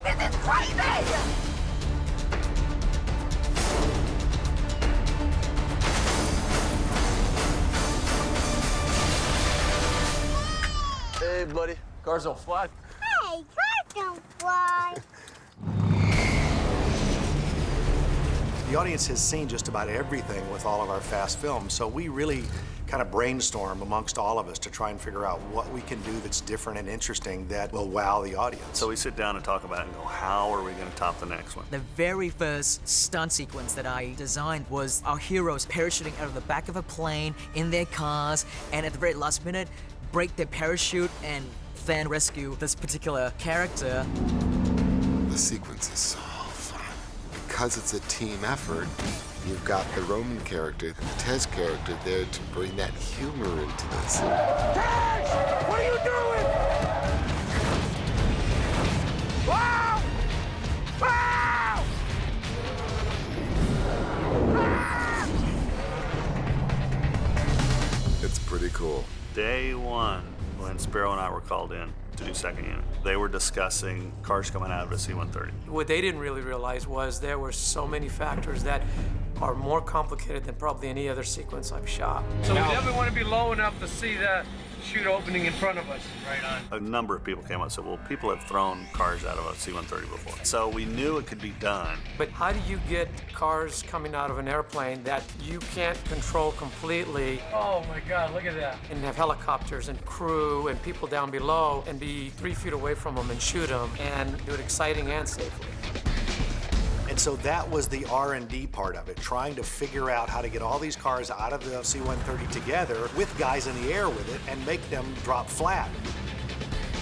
This is crazy! Hey, buddy. Cars don't fly. Hey, cars don't fly. The audience has seen just about everything with all of our fast films, so we really kind of brainstorm amongst all of us to try and figure out what we can do that's different and interesting that will wow the audience. So we sit down and talk about it and go, how are we going to top the next one? The very first stunt sequence that I designed was our heroes parachuting out of the back of a plane in their cars, and at the very last minute, break their parachute and then rescue this particular character. The sequence is so fun. Because it's a team effort, you've got the Roman character and the Tez character there to bring that humor into this. Tez! What are you doing? Wow! Wow! It's pretty cool. Day one, when Sparrow and I were called in to do second unit, they were discussing cars coming out of a C-130. What they didn't really realize was there were so many factors that are more complicated than probably any other sequence I've shot. So we definitely want to be low enough to see the chute opening in front of us. Right on. A number of people came up and said, well, people have thrown cars out of a C-130 before. So we knew it could be done. But how do you get cars coming out of an airplane that you can't control completely Oh my God, look at that. and have helicopters and crew and people down below and be 3 feet away from them and shoot them and do it exciting and safely? And so that was the R&D part of it, trying to figure out how to get all these cars out of the C-130 together with guys in the air with it and make them drop flat.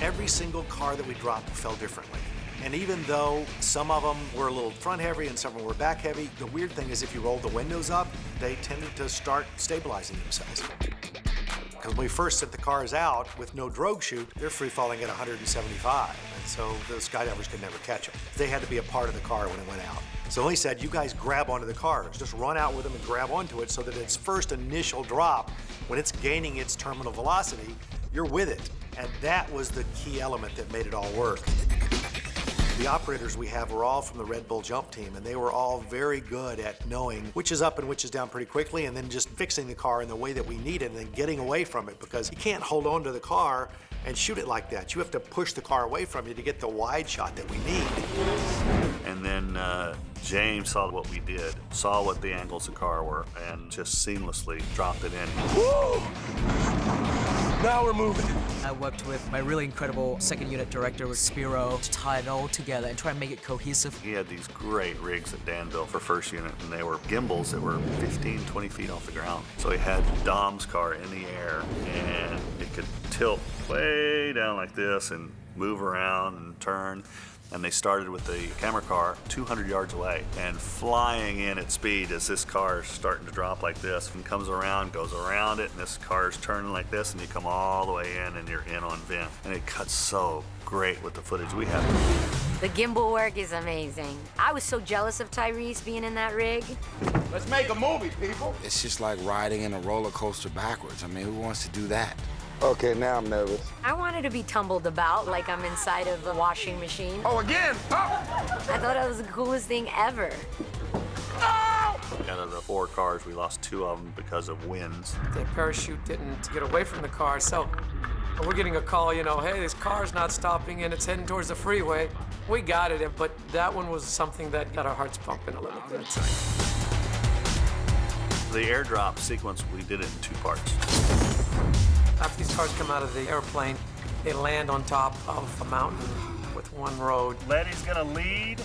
Every single car that we dropped fell differently. And even though some of them were a little front heavy and some of them were back heavy, the weird thing is if you rolled the windows up, they tended to start stabilizing themselves. Because when we first sent the cars out with no drogue chute, they're free falling at 175. And so the skydivers could never catch them. They had to be a part of the car when it went out. So he said, you guys grab onto the cars. Just run out with them and grab onto it so that its first initial drop, when it's gaining its terminal velocity, you're with it. And that was the key element that made it all work. The operators we have were all from the Red Bull jump team, and they were all very good at knowing which is up and which is down pretty quickly, and then just fixing the car in the way that we need it and then getting away from it, because you can't hold on to the car and shoot it like that. You have to push the car away from you to get the wide shot that we need. And then James saw what we did, saw what the angles of the car were, and just seamlessly dropped it in. Woo! Now we're moving. I worked with my really incredible second unit director, Spiro, to tie it all together and try and make it cohesive. He had these great rigs at Danville for first unit, and they were gimbals that were 15, 20 feet off the ground. So he had Dom's car in the air, and it could tilt way down like this and move around and turn. And they started with the camera car 200 yards away and flying in at speed as this car is starting to drop like this and comes around, goes around it, and this car is turning like this, and you come all the way in and you're in on Vent. And it cuts so great with the footage we have. The gimbal work is amazing. I was so jealous of Tyrese being in that rig. Let's make a movie, people. It's just like riding in a roller coaster backwards. I mean, who wants to do that? Okay, now I'm nervous. I wanted to be tumbled about like I'm inside of a washing machine. Oh, again! Oh! I thought it was the coolest thing ever. Oh! Out of the 4 cars, we lost 2 of them because of winds. The parachute didn't get away from the car, so we're getting a call, you know, hey, this car's not stopping and it's heading towards the freeway. We got it, but that one was something that got our hearts pumping a little bit. The airdrop sequence, we did it in 2 parts. After these cars come out of the airplane, they land on top of a mountain with one road. Letty's gonna lead,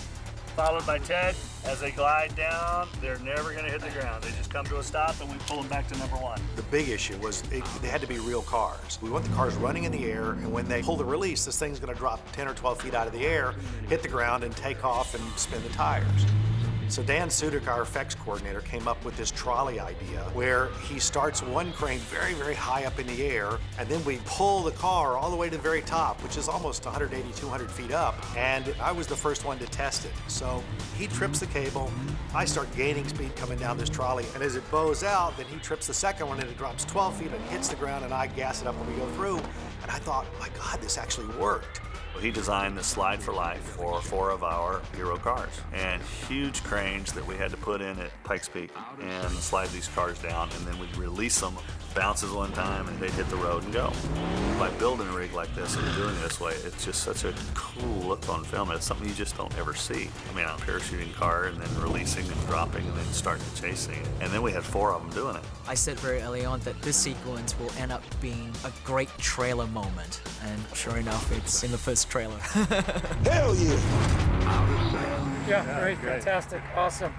followed by Ted. As they glide down, they're never gonna hit the ground. They just come to a stop and we pull them back to number 1. The big issue was they had to be real cars. We want the cars running in the air, and when they pull the release, this thing's gonna drop 10 or 12 feet out of the air, hit the ground, and take off and spin the tires. So Dan Sudik, our effects coordinator, came up with this trolley idea where he starts one crane very, very high up in the air, and then we pull the car all the way to the very top, which is almost 180, 200 feet up, and I was the first one to test it. So he trips the cable, I start gaining speed coming down this trolley, and as it bows out, then he trips the second one, and it drops 12 feet and hits the ground, and I gas it up when we go through, and I thought, my God, this actually worked. He designed the slide for life for 4 of our hero cars, and huge cranes that we had to put in at Pikes Peak and slide these cars down, and then we'd release them, bounces one time, and they'd hit the road and go. By building a rig like this and doing it this way, it's just such a cool look on film. It's something you just don't ever see. I mean, a parachuting car and then releasing and dropping and then starting chasing. And then we had 4 of them doing it. I said very early on that this sequence will end up being a great trailer moment, and sure enough, it's in the first trailer. Hell yeah! Yeah, great, fantastic, awesome.